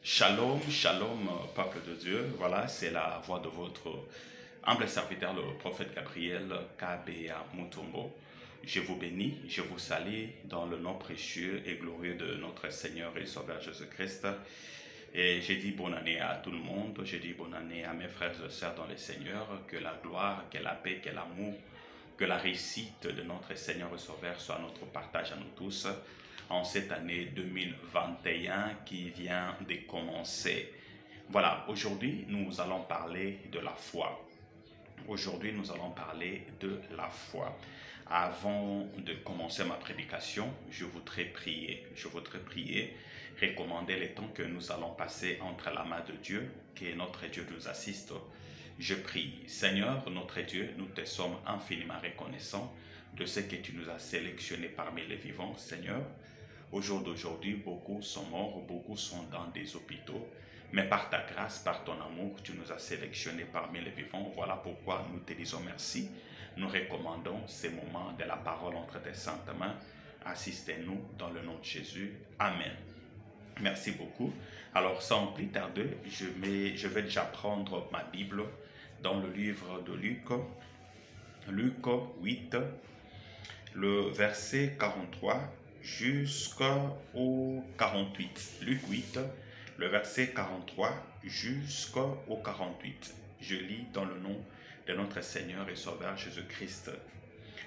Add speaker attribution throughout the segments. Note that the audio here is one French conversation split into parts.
Speaker 1: Shalom, shalom, peuple de Dieu. Voilà, c'est la voix de votre humble serviteur, le prophète Gabriel Kabea Mutombo. Je vous bénis, je vous salue dans le nom précieux et glorieux de notre Seigneur et Sauveur Jésus-Christ. Et j'ai dit bonne année à tout le monde, j'ai dit bonne année à mes frères et sœurs dans le Seigneur, que la gloire, que la paix, que l'amour, que la réussite de notre Seigneur et Sauveur soit notre partage à nous tous en cette année 2021 qui vient de commencer. Voilà, aujourd'hui nous allons parler de la foi. Aujourd'hui nous allons parler de la foi. Avant de commencer ma prédication, je voudrais prier, recommander les temps que nous allons passer entre la main de Dieu, que notre Dieu nous assiste. Je prie, Seigneur, notre Dieu, nous te sommes infiniment reconnaissants de ce que tu nous as sélectionné parmi les vivants, Seigneur. Au jour d'aujourd'hui, beaucoup sont morts, beaucoup sont dans des hôpitaux, mais par ta grâce, par ton amour, tu nous as sélectionnés parmi les vivants. Voilà pourquoi nous te disons merci. Nous recommandons ces moments de la parole entre tes saintes mains. Assistez-nous dans le nom de Jésus. Amen. Merci beaucoup. Alors, sans plus tarder, je vais déjà prendre ma Bible dans le livre de Luc 8, le verset 43 jusqu'au 48. Luc 8, le verset 43 jusqu'au 48. Je lis dans le nom de notre Seigneur et Sauveur Jésus-Christ.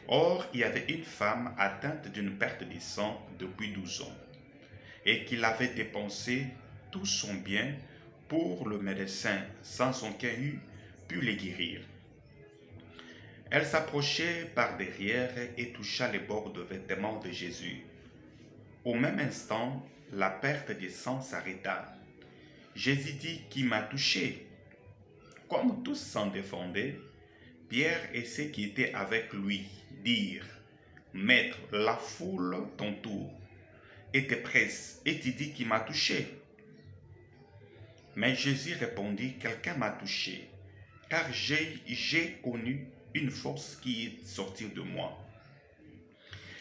Speaker 1: Or, il y avait une femme atteinte d'une perte de sang depuis 12 ans et qu'il avait dépensé tout son bien pour le médecin sans aucun eût pu les guérir. Elle s'approchait par derrière et toucha les bords de vêtements de Jésus. Au même instant, la perte de sang s'arrêta. Jésus dit: « Qui m'a touché ?» Comme tous s'en défendaient, Pierre et ceux qui étaient avec lui dirent: « Maître, la foule t'entoure et te presse, et tu dis: « Qui m'a touché ?» Mais Jésus répondit: « Quelqu'un m'a touché, car j'ai connu une force qui est sortie de moi. »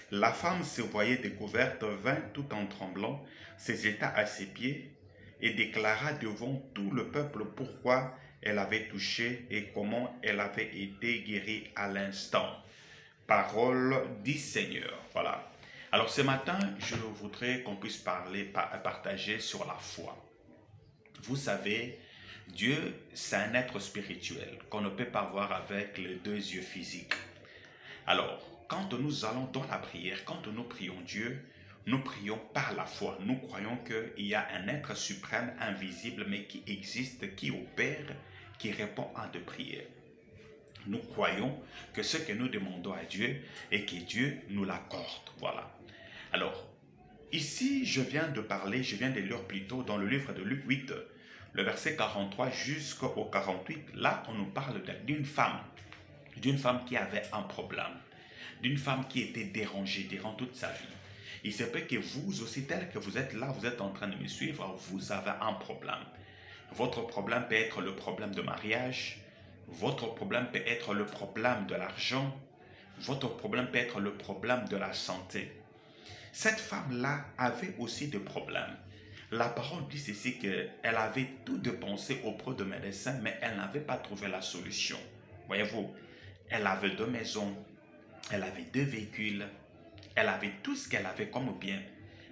Speaker 1: La femme se voyait découverte, vint tout en tremblant, se jeta à ses pieds et déclara devant tout le peuple pourquoi elle avait touché et comment elle avait été guérie à l'instant. Parole du Seigneur. Voilà. Alors ce matin, je voudrais qu'on puisse partager sur la foi. Vous savez, Dieu, c'est un être spirituel qu'on ne peut pas voir avec les deux yeux physiques. Alors, quand nous allons dans la prière, quand nous prions Dieu, nous prions par la foi. Nous croyons qu'il y a un être suprême, invisible, mais qui existe, qui opère, qui répond à des prières. Nous croyons que ce que nous demandons à Dieu et que Dieu nous l'accorde. Voilà. Alors, ici, je viens de lire plutôt dans le livre de Luc 8, le verset 43 jusqu'au 48. Là, on nous parle d'une femme qui avait un problème, d'une femme qui était dérangée durant toute sa vie. Il se peut que vous aussi, tel que vous êtes là, vous êtes en train de me suivre, vous avez un problème. Votre problème peut être le problème de mariage, votre problème peut être le problème de l'argent, votre problème peut être le problème de la santé. Cette femme-là avait aussi des problèmes. La parole dit ceci, qu'elle avait tout dépensé auprès de médecins, mais elle n'avait pas trouvé la solution. Voyez-vous, elle avait 2 maisons, elle avait 2 véhicules, elle avait tout ce qu'elle avait comme bien,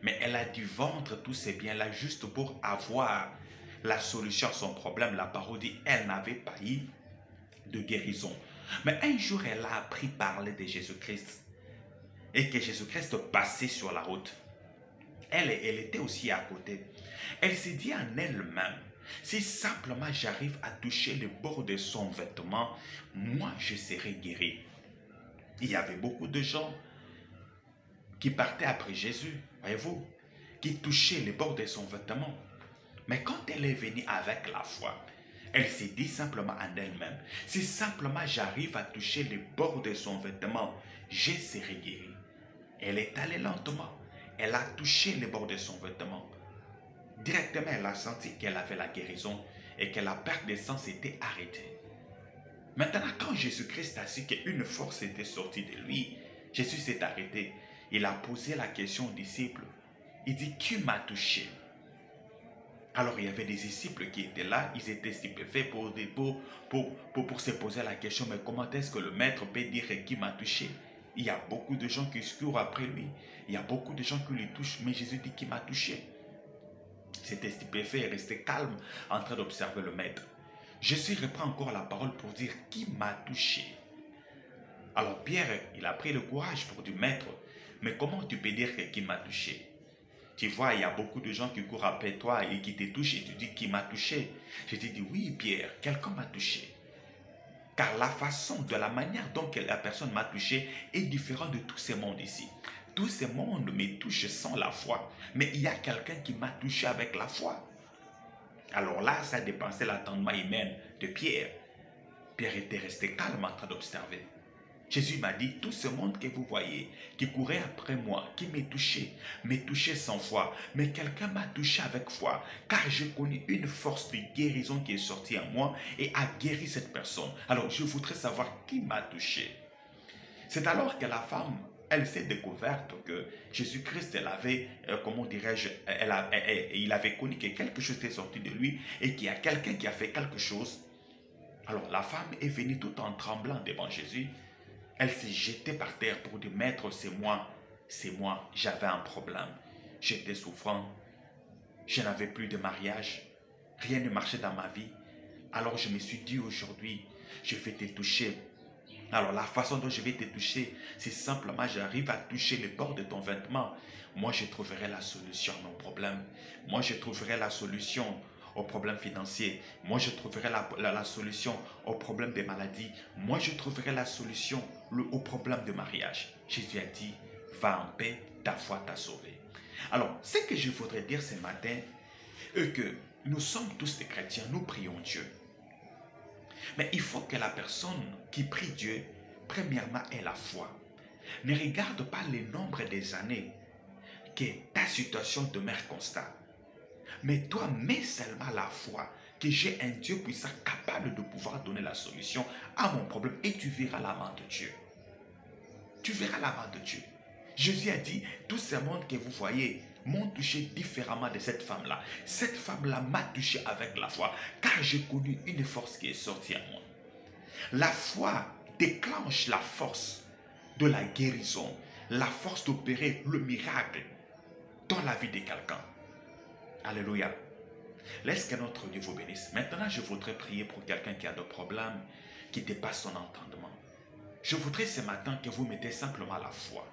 Speaker 1: mais elle a dû vendre tous ces biens-là juste pour avoir la solution à son problème. La parole dit, elle n'avait pas eu de guérison. Mais un jour, elle a appris parler de Jésus-Christ et que Jésus-Christ passait sur la route. Elle était aussi à côté. Elle s'est dit en elle-même, si simplement j'arrive à toucher le bord de son vêtement, moi je serai guéri. Il y avait beaucoup de gens qui partaient après Jésus, voyez-vous, qui touchaient le bord de son vêtement. Mais quand elle est venue avec la foi, elle s'est dit simplement en elle-même, si simplement j'arrive à toucher le bord de son vêtement, je serai guéri. Elle est allée lentement. Elle a touché le bord de son vêtement. Directement, elle a senti qu'elle avait la guérison et que la perte de sang s'était arrêtée. Maintenant, quand Jésus-Christ a su qu'une force était sortie de lui, Jésus s'est arrêté. Il a posé la question aux disciples. Il dit, qui m'a touché? Alors il y avait des disciples qui étaient là, ils étaient stupéfaits pour se poser la question, mais comment est-ce que le maître peut dire qui m'a touché? Il y a beaucoup de gens qui courent après lui, il y a beaucoup de gens qui lui touchent, mais Jésus dit qui m'a touché. C'était stupéfait et restait calme en train d'observer le maître. Jésus reprend encore la parole pour dire qui m'a touché. Alors Pierre, il a pris le courage pour dire maître, mais comment tu peux dire qui m'a touché? Tu vois, il y a beaucoup de gens qui courent après toi et qui te touchent et tu dis qui m'a touché. Je te dis oui Pierre, quelqu'un m'a touché. Car la façon, de la manière dont la personne m'a touché est différente de tous ces mondes ici. Tous ces mondes me touchent sans la foi. Mais il y a quelqu'un qui m'a touché avec la foi. Alors là, ça dépensait l'attendement humain de Pierre. Pierre était resté calme en train d'observer. Jésus m'a dit, tout ce monde que vous voyez, qui courait après moi, qui me touchait sans foi, mais quelqu'un m'a touché avec foi, car j'ai connu une force de guérison qui est sortie en moi et a guéri cette personne. Alors je voudrais savoir qui m'a touché. C'est alors que la femme, elle s'est découverte que Jésus-Christ, elle avait, comment dirais-je, il avait connu que quelque chose était sorti de lui et qu'il y a quelqu'un qui a fait quelque chose. Alors la femme est venue tout en tremblant devant Jésus. Elle s'est jetée par terre pour dire, maître, c'est moi, j'avais un problème. J'étais souffrant, je n'avais plus de mariage, rien ne marchait dans ma vie. Alors je me suis dit aujourd'hui, je vais te toucher. Alors la façon dont je vais te toucher, c'est simplement j'arrive à toucher le bord de ton vêtement. Moi je trouverai la solution à mon problème. Moi je trouverai la solution aux problèmes financiers. Moi je trouverai la solution aux problèmes des maladies. Moi je trouverai la solution aux problèmes de mariage. Jésus a dit, va en paix, ta foi t'a sauvé. Alors ce que je voudrais dire ce matin est que nous sommes tous des chrétiens, nous prions Dieu. Mais il faut que la personne qui prie Dieu, premièrement, ait la foi. Ne regarde pas le nombre des années que ta situation demeure constante. Mais toi, mets seulement la foi que j'ai un Dieu puissant capable de pouvoir donner la solution à mon problème et tu verras la main de Dieu. Tu verras la main de Dieu. Jésus a dit, tous ces mondes que vous voyez m'ont touché différemment de cette femme-là. Cette femme-là m'a touché avec la foi, car j'ai connu une force qui est sortie à moi. La foi déclenche la force de la guérison, la force d'opérer le miracle dans la vie de quelqu'un. Alléluia. Laisse que notre Dieu vous bénisse. Maintenant, je voudrais prier pour quelqu'un qui a des problèmes, qui dépasse son entendement. Je voudrais ce matin que vous mettez simplement la foi.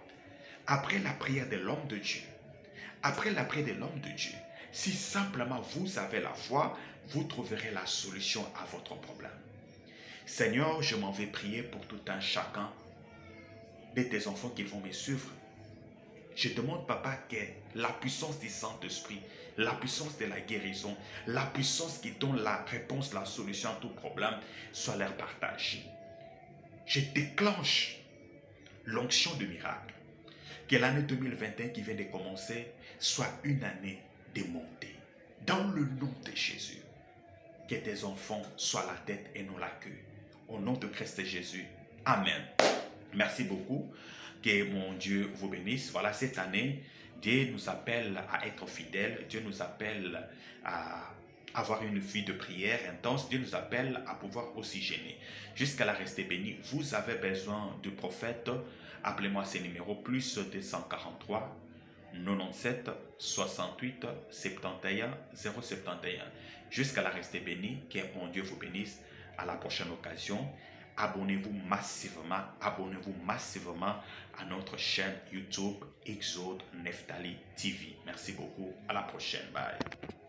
Speaker 1: Après la prière de l'homme de Dieu, si simplement vous avez la foi, vous trouverez la solution à votre problème. Seigneur, je m'en vais prier pour tout un chacun de tes enfants qui vont me suivre. Je demande, Papa, que la puissance du Saint-Esprit, la puissance de la guérison, la puissance qui donne la réponse, la solution à tout problème, soit leur partage. Je déclenche l'onction de miracle. Que l'année 2021 qui vient de commencer soit une année de montée. Dans le nom de Jésus, que tes enfants soient la tête et non la queue. Au nom de Christ Jésus. Amen. Merci beaucoup. Que mon Dieu vous bénisse. Voilà, cette année, Dieu nous appelle à être fidèles. Dieu nous appelle à avoir une vie de prière intense. Dieu nous appelle à pouvoir aussi gêner. Jusqu'à la rester bénie. Vous avez besoin du prophète. Appelez-moi ces numéros plus 243 97 68 71 071. Jusqu'à la rester bénie. Que mon Dieu vous bénisse. À la prochaine occasion. Abonnez-vous massivement à notre chaîne YouTube Exode Neftali TV. Merci beaucoup. À la prochaine. Bye.